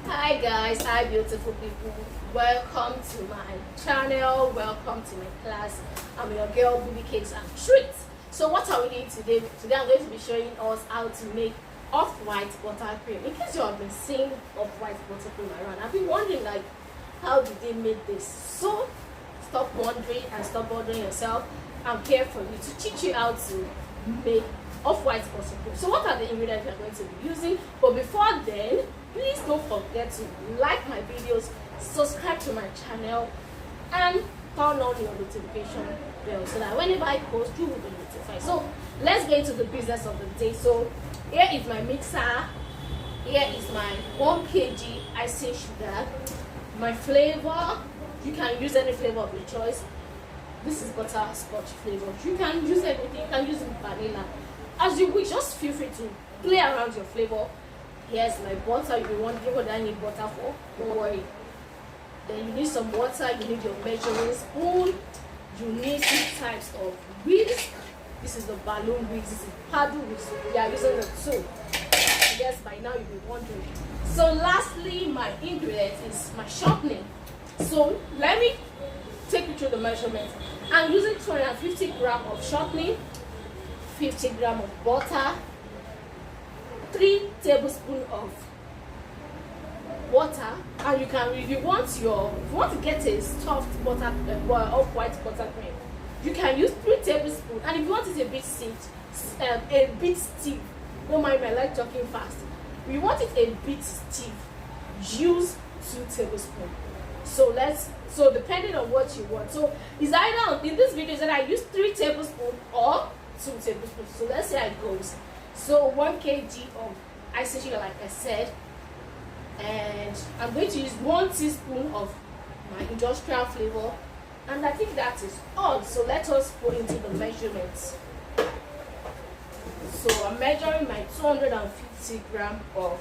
Hi guys, hi beautiful people. Welcome to my channel, welcome to my class. I'm your girl BB Cakes and Treats. So what are we doing today? Today I'm going to be showing us how to make off-white buttercream. In case you have been seeing off-white buttercream around, I've been wondering like how did they make this? So stop wondering and stop bothering yourself. I'm here for you to teach you how to make off-white buttercream. So what are the ingredients we're going to be using? But before then, please don't forget to like my videos, subscribe to my channel, and turn on your notification bell so that whenever I post, you will be notified. So let's get into the business of the day. So here is my mixer. Here is my 1 kg icing sugar. My flavor, you can use any flavor of your choice. This is butterscotch flavor. You can use anything. You can use vanilla as you wish. Just feel free to play around your flavor. Here's my butter. You'll be wondering what I need butter for. Don't worry. Then you need some water. You need your measuring spoon. You need 2 types of whisk. This is the balloon whisk. This is paddle whisk. We are using the 2. I guess by now you'll be wondering. So lastly, my ingredient is my shortening. So let me take you through the measurements. I'm using 250 grams of shortening, 50 grams of butter, 3 tablespoons of water, and you can, if you want to get a soft butter off-white buttercream, you can use 3 tablespoons, and if you want it a bit stiff, don't mind me, I like talking fast. If you want it a bit stiff, use 2 tablespoons. So depending on what you want. So it's either in this video that I use 3 tablespoons or 2 tablespoons. So let's see how it goes. So 1 kg of icing sugar, like I said, and I'm going to use 1 teaspoon of my industrial flavor, and I think that is all. So let us go into the measurements. So I'm measuring my 250 grams of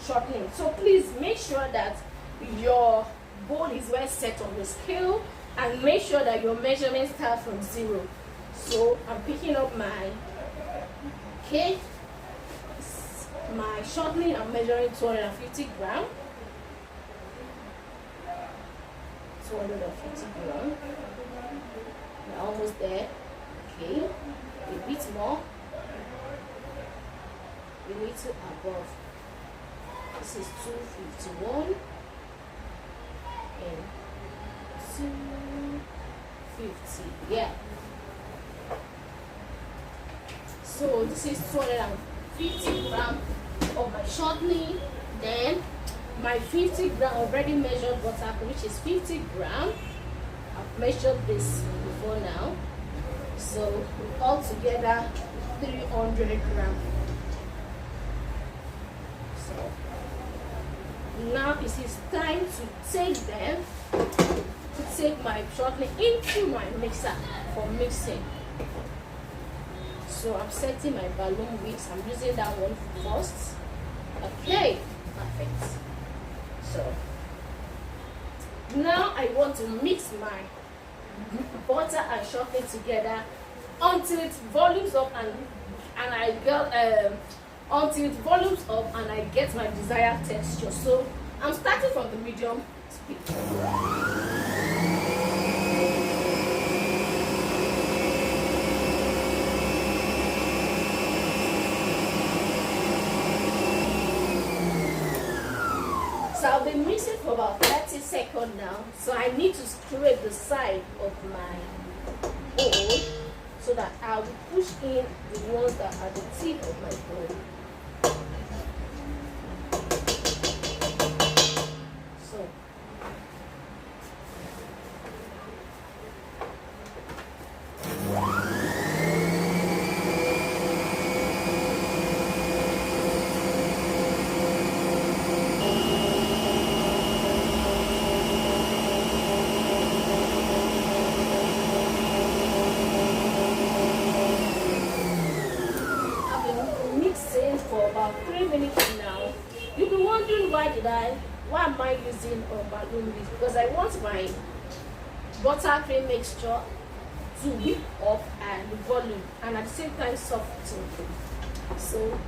shortening. So please make sure that your bowl is well set on the scale, and make sure that your measurements start from 0. So I'm picking up my my shortening. I'm measuring 250 grams. 250 grams. We're almost there. Okay, a bit more. A little above. This is 251 and 250. Yeah. So this is 250 grams of my shortening. Then my 50 grams already measured butter, which is 50 grams. I've measured this before now. So altogether 300 grams. So now it is time to take my shortening into my mixer for mixing. So I'm setting my balloon whisk. I'm using that one first. Okay, perfect. So now I want to mix my butter and shortening together until it volumes up and I get my desired texture. So I'm starting from the medium speed. So I've been mixing for about 30 seconds now. So I need to scrape the side of my bowl so that I will push in the ones that are the tip of my bowl. So for about 3 minutes now. You'll be wondering why am I using a balloon whisk? Because I want my buttercream mixture to whip up and volume and at the same time soften. So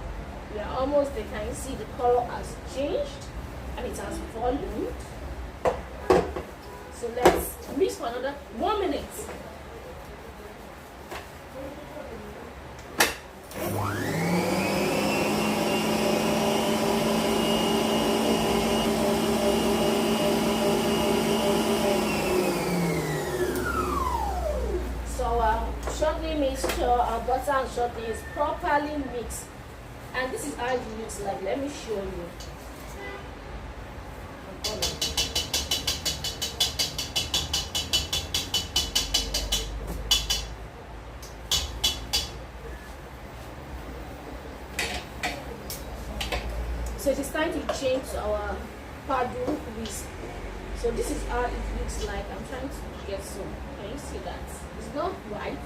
we are almost there. Can you see the color has changed? and it has volumed. So let's mix for another 1 minute. Shortly mixture and butter and shortly is properly mixed, and this is how it looks like. Let me show you. So it is time to change to our paddle whisk. So this is how it looks like. I'm trying to get some. Can you see that? It's not white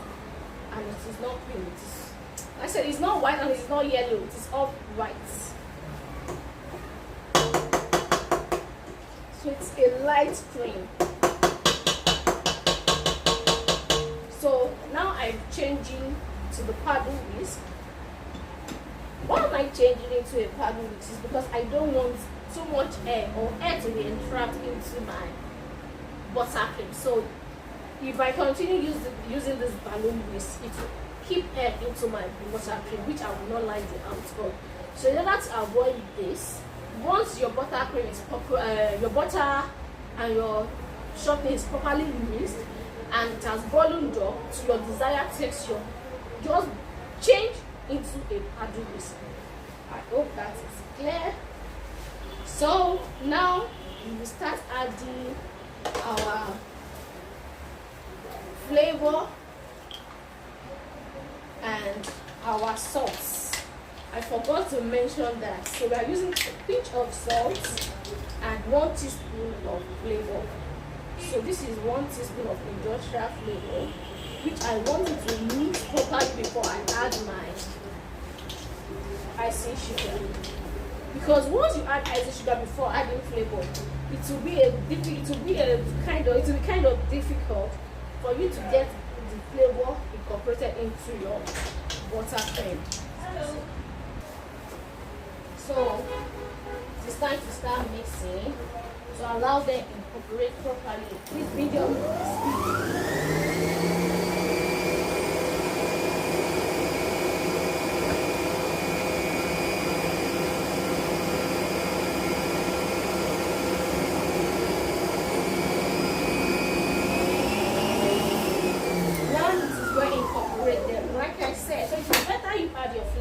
and it is not pink. I said it's not white and it's not yellow. It is all white. So it's a light cream. So now I'm changing to the paddle whisk. Why am I changing it to a paddle whisk? Is because I don't want too much air or air to be entrapped into my buttercream. So if I continue using this balloon whisk, it will keep air into my buttercream, which I will not like the outcome. So in order to avoid this, once your buttercream is your butter and your shortening is properly mixed and it has ballooned up to your desired texture, just change into a paddle whisk. I hope that is clear. So now we will start adding our flavor and our salts. I forgot to mention that. So we are using a pinch of salt and 1 teaspoon of flavor. So this is 1 teaspoon of industrial flavor, which I wanted to mix properly before I add my icing sugar. Because once you add icing sugar before adding flavor, it will be kind of difficult for you to get the flavor incorporated into your buttercream. So it's time to start mixing to allow them to incorporate properly. This video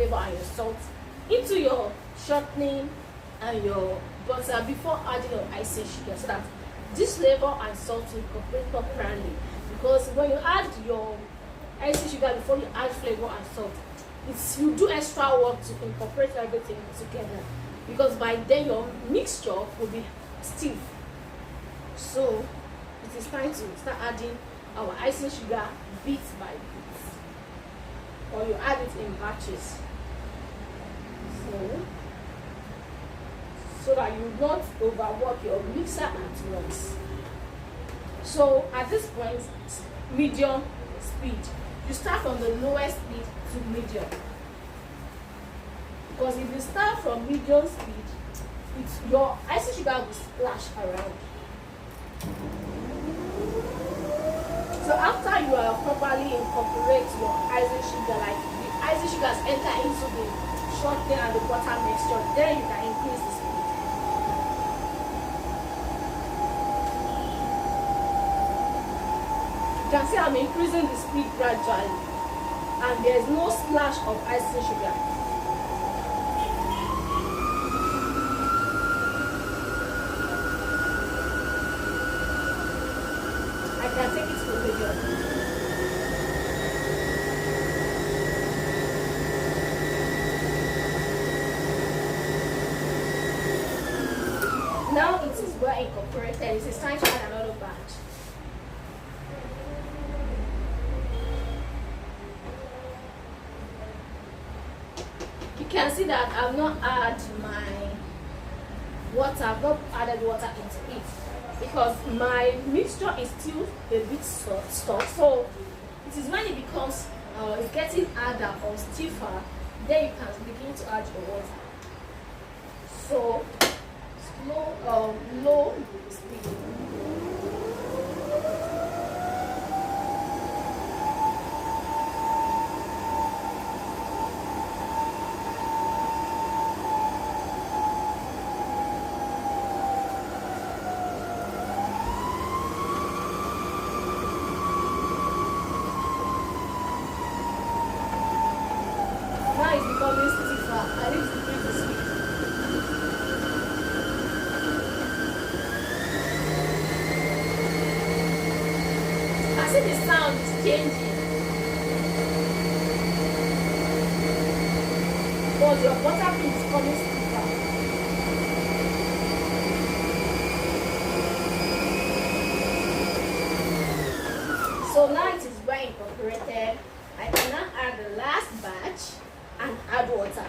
flavor and your salt into your shortening and your butter before adding your icing sugar, so that this flavor and salt will incorporate properly. Because when you add your icing sugar before you add flavor and salt, you do extra work to incorporate everything together, because by then your mixture will be stiff. So it is time to start adding our icing sugar bit by bit, or you add it in batches, so that you not overwork your mixer at once. So at this point, medium speed. You start from the lowest speed to medium, because if you start from medium speed, your icing sugar will splash around. So after you are properly incorporate your icing sugar, like the icing sugar has entered into the shortening and the butter mixture, then you can increase the speed. You can see I'm increasing the speed gradually, and there's no splash of icing sugar. I can take it to the video. Now it is well incorporated. It is time to add another batch. You can see that I've not added my water. I've not added water into it, because my mixture is still a bit soft. So it is when it becomes it's getting harder or stiffer, then you can begin to add your water. So slow low speed. Now it's becoming stiffer. I need to increase the speed. I see the sound is changing. But your buttercream is becoming stiffer. So now it is well incorporated. I can now add the last batch and add water.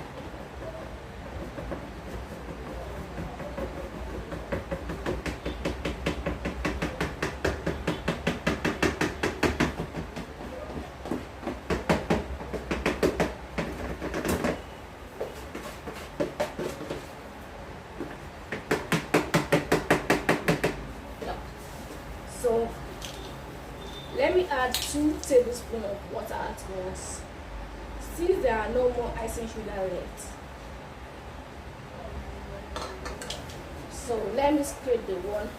So let me add 2 tablespoons of water at once. Since there are no more icing sugar left. So let me scrape the one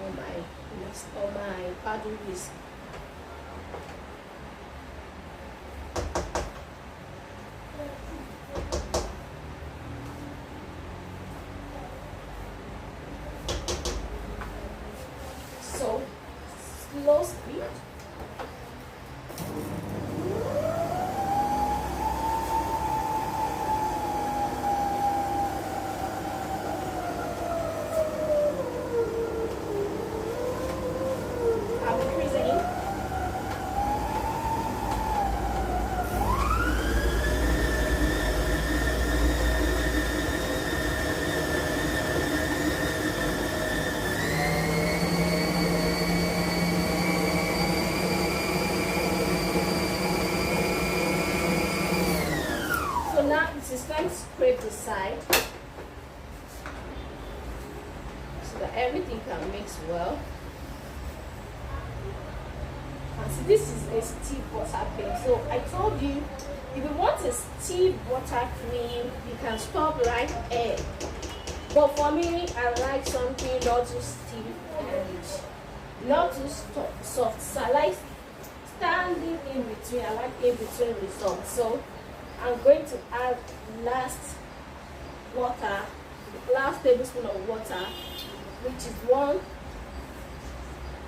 on my paddle whisk. So slow speed. I'm increasing. So now it is time to scrape the side so that everything can mix well. And see, this is a stiff buttercream. So I told you, if you want a stiff buttercream, you can stop right here. But for me, I like something not too stiff and not too soft. So I like standing in between. I like in between results. So I'm going to add last tablespoon of water, which is 1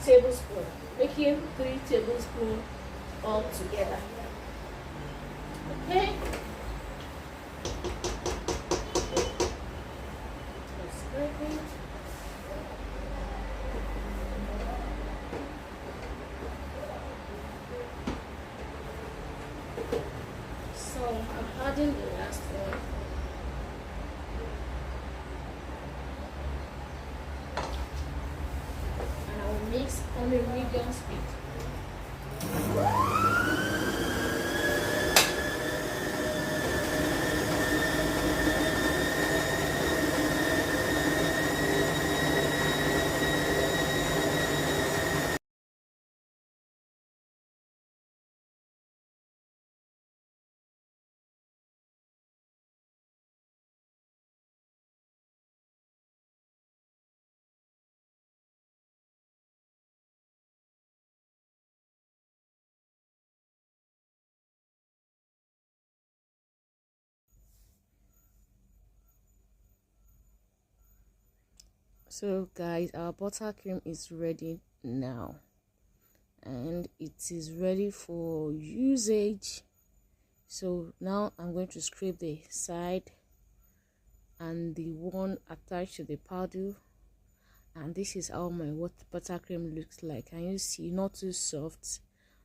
tablespoon, making 3 tablespoons all together. Okay. So I'm adding the last one. And I will mix on a medium speed. So guys, our buttercream is ready now, and it is ready for usage. So now I'm going to scrape the side and the one attached to the paddle, and this is how my buttercream looks like. Can you see? Not too soft,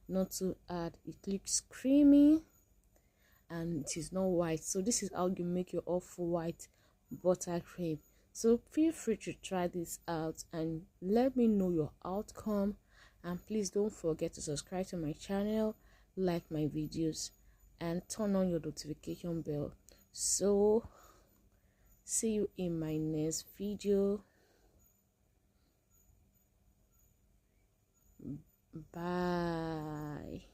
not too hard. It looks creamy and it is not white. So this is how you make your off-white buttercream. So feel free to try this out and let me know your outcome, and please don't forget to subscribe to my channel, like my videos, and turn on your notification bell. So See you in my next video. Bye.